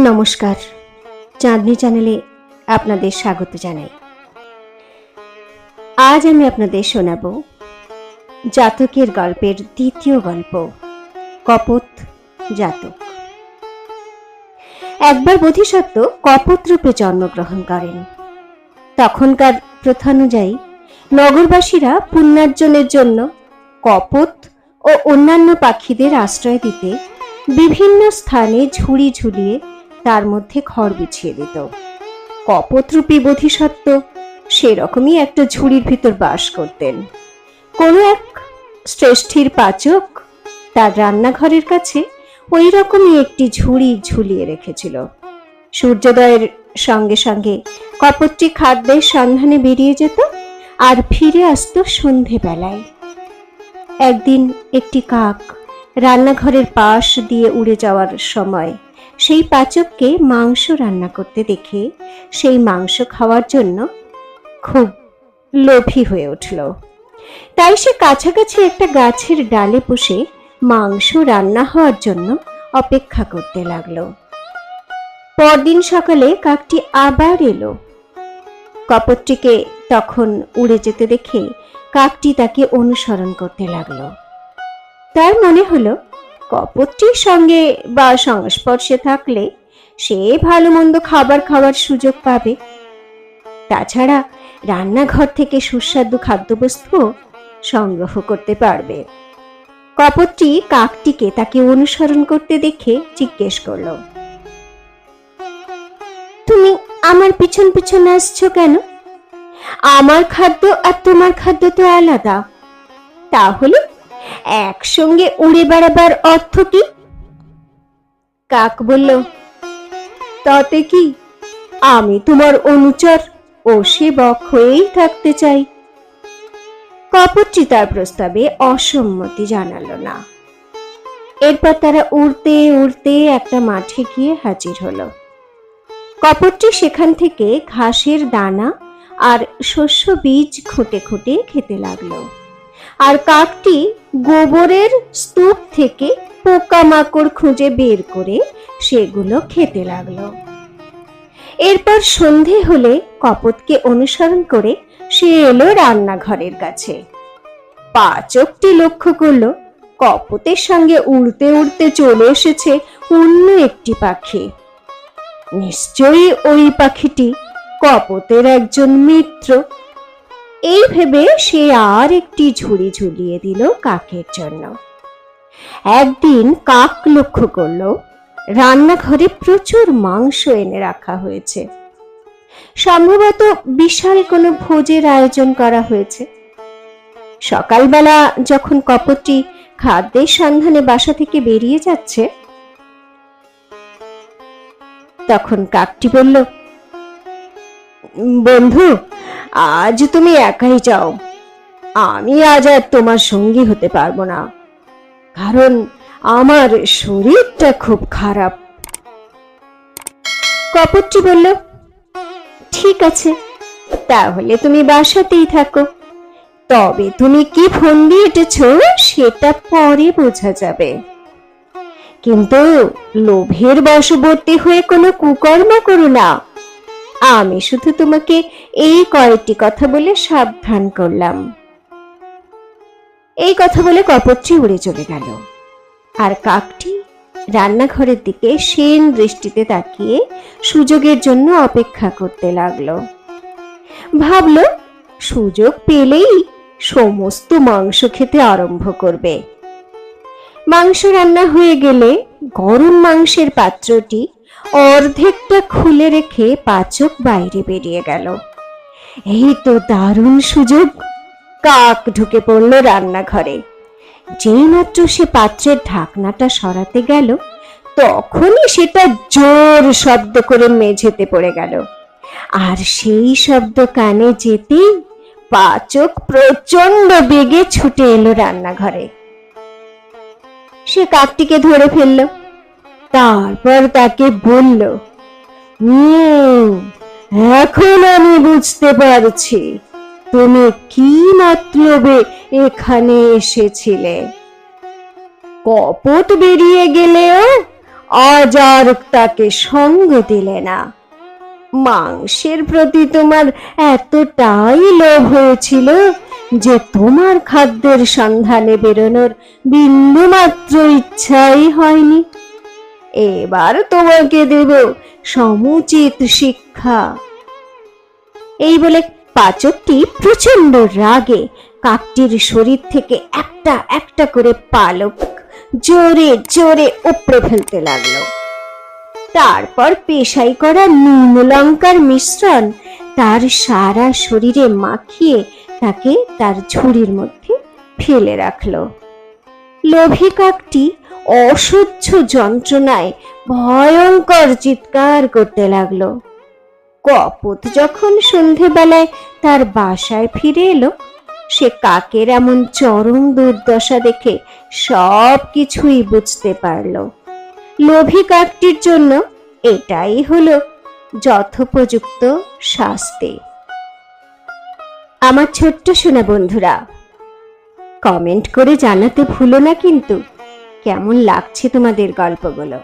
নমস্কার, চাঁদনি চ্যানেলে আপনাদের স্বাগত জানাই। আজ আমি আপনাদের শোনাব জাতকের গল্পের দ্বিতীয় গল্প, কপোত জাতক। একবার বোধিসত্ত্ব কপোত রূপে জন্মগ্রহণ করেন। তখনকার প্রথানুযায়ী নগরবাসীরা পুণ্যার্জনের জন্য কপোত ও অন্যান্য পাখিদের আশ্রয় দিতে বিভিন্ন স্থানে ঝুড়ি ঝুলিয়ে তার মধ্যে খড় বিছিয়ে দিত। কপোতরূপী বোধিসত্ত্ব সেরকমই একটা ঝুড়ির ভিতর বাস করতেন। কোনো এক শ্রেষ্ঠীর পাচক তার রান্নাঘরের কাছে ওই রকমই একটি ঝুড়ি ঝুলিয়ে রেখেছিল। সূর্যোদয়ের সঙ্গে সঙ্গে কপোতটি খাদ্যের সন্ধানে বেরিয়ে যেত আর ফিরে আসতো সন্ধেবেলায়। একদিন একটি কাক রান্নাঘরের পাশ দিয়ে উড়ে যাওয়ার সময় সেই পাচককে মাংস রান্না করতে দেখে সেই মাংস খাওয়ার জন্য খুব লোভী হয়ে উঠল। তাই সে কাছাকাছি একটা গাছের ডালে বসে মাংস রান্না হওয়ার জন্য অপেক্ষা করতে লাগলো। পরদিন সকালে কাকটি আবার এলো। কপোতটিকে তখন উড়ে যেতে দেখে কাকটি তাকে অনুসরণ করতে লাগলো। তার মনে হলো কপোতটির সঙ্গে বা সংস্পর্শে থাকলে সে ভালো মন্দ খাবার খাওয়ার সুযোগ পাবে। তাছাড়া রান্নাঘর থেকে সুস্বাদু খাদ্যবস্তু সংগ্রহ করতে পারবে। কপোতটি কাকটিকে তাকে অনুসরণ করতে দেখে জিজ্ঞেস করলো, তুমি আমার পিছন পিছন আসছো কেন? আমার খাদ্য আর তোমার খাদ্য তো আলাদা, তাহলে একসঙ্গে উড়ে বেড়াবার অর্থ কি? কাক বলল, তাতে কি, আমি তোমার অনুচর ও সেবক হয়েই থাকতে চাই। কপোতটি তার প্রস্তাবে অসম্মতি জানালো না। এরপর তারা উড়তে উড়তে একটা মাঠে গিয়ে হাজির হলো। কপোতটি সেখান থেকে ঘাসের দানা আর শস্য বীজ খুঁটে খুঁটে খেতে লাগলো, আর কাকটি গোবরের স্তূপ থেকে পোকামাকড় খুঁজে বের করে সেগুলো খেতে লাগলো। এরপর সন্ধে হলে কপোতকে অনুসরণ করে সে এলো রান্নাঘরের কাছে। পাচকটি লক্ষ্য করলো কপোতের সঙ্গে উড়তে উড়তে চলে এসেছে অন্য একটি পাখি। নিশ্চয়ই ওই পাখিটি কপোতের একজন মিত্র। এই ভেবে সে আর একটি ঝুড়ি ঝুলিয়ে দিল কাকের জন্য। একদিন কাক লক্ষ্য করলো রান্নাঘরে প্রচুর মাংস এনে রাখা হয়েছে। সম্ভবত বিশাল কোনো ভোজের আয়োজন করা হয়েছে। সকালবেলা যখন কপোতটি খাদ্যের সন্ধানে বাসা থেকে বেরিয়ে যাচ্ছে, তখন কাকটি বলল, বন্ধু, আজ তুমি একাই যাও, আমি আজ আর তোমার সঙ্গী হতে পারবো না, কারণ আমার শরীরটা খুব খারাপ। কপোতটি বলল, ঠিক আছে, তাহলে তুমি বাসাতেই থাকো, তবে তুমি কি ফন্দি এঁটেছ সেটা পরে বোঝা যাবে, কিন্তু লোভের বশবর্তী হয়ে কোনো কুকর্ম করো না। আমি শুধু তোমাকে এই কয়েকটি কথা বলে সাবধান করলাম। এই কথা বলে কপোতটি উড়ে চলে গেল, আর কাকটি রান্নাঘরের দিকে সেন দৃষ্টিতে তাকিয়ে সুযোগের জন্য অপেক্ষা করতে লাগলো। ভাবলো সুযোগ পেলেই সমস্ত মাংস খেতে আরম্ভ করবে। মাংস রান্না হয়ে গেলে গরম মাংসের পাত্রটি অর্ধেকটা খুলে রেখে পাচক বাইরে বেরিয়ে গেল। এই তো দারুণ সুযোগ। কাক ঢুকে পড়ল রান্নাঘরে। যেই মাত্র সে পাত্রের ঢাকনাটা সরাতে গেল, তখনই সেটা জোর শব্দ করে মেঝেতে পড়ে গেল, আর সেই শব্দ কানে যেতেই পাচক প্রচন্ড বেগে ছুটে এলো রান্নাঘরে। সে কাকটিকে ধরে ফেলল, তারপর তাকে বলল, এখন আমি বুঝতে পারছি তুমি কি মতলবে এখানে এসেছিলে। কপোত বেরিয়ে গেলেও আজ আর তাকে সঙ্গ দিলে না। মাংসের প্রতি তোমার এতটাই লোভ হয়েছিল যে তোমার খাদ্যের সন্ধানে বেরোনোর বিন্দু মাত্র ইচ্ছাই হয়নি। এবার তোমাকে দেব সমুচিত শিক্ষা। এই বলে পাচকটি প্রচন্ড রাগে কাকটির শরীর থেকে একটা একটা করে পালক জোরে জোরে উপড়ে ফেলতে লাগলো। তারপর পেশাই করা নুন লঙ্কার মিশ্রণ তার সারা শরীরে মাখিয়ে তাকে তার ঝুড়ির মধ্যে ফেলে রাখলো। লোভী কাকটি অসহ্য যন্ত্রণায় ভয়ঙ্কর চিৎকার করতে লাগলো। কপোত যখন সন্ধেবেলায় তার বাসায় ফিরে এলো, সে কাকের এমন চরম দুর্দশা দেখে সব কিছুই বুঝতে পারল। লোভী কাকটির জন্য এটাই হলো যথোপযুক্ত শাস্তি। আমার ছোট্ট সোনা বন্ধুরা, কমেন্ট করে জানাতে ভুলো না কিন্তু কেমন লাগছে তোমাদের গল্পগুলো।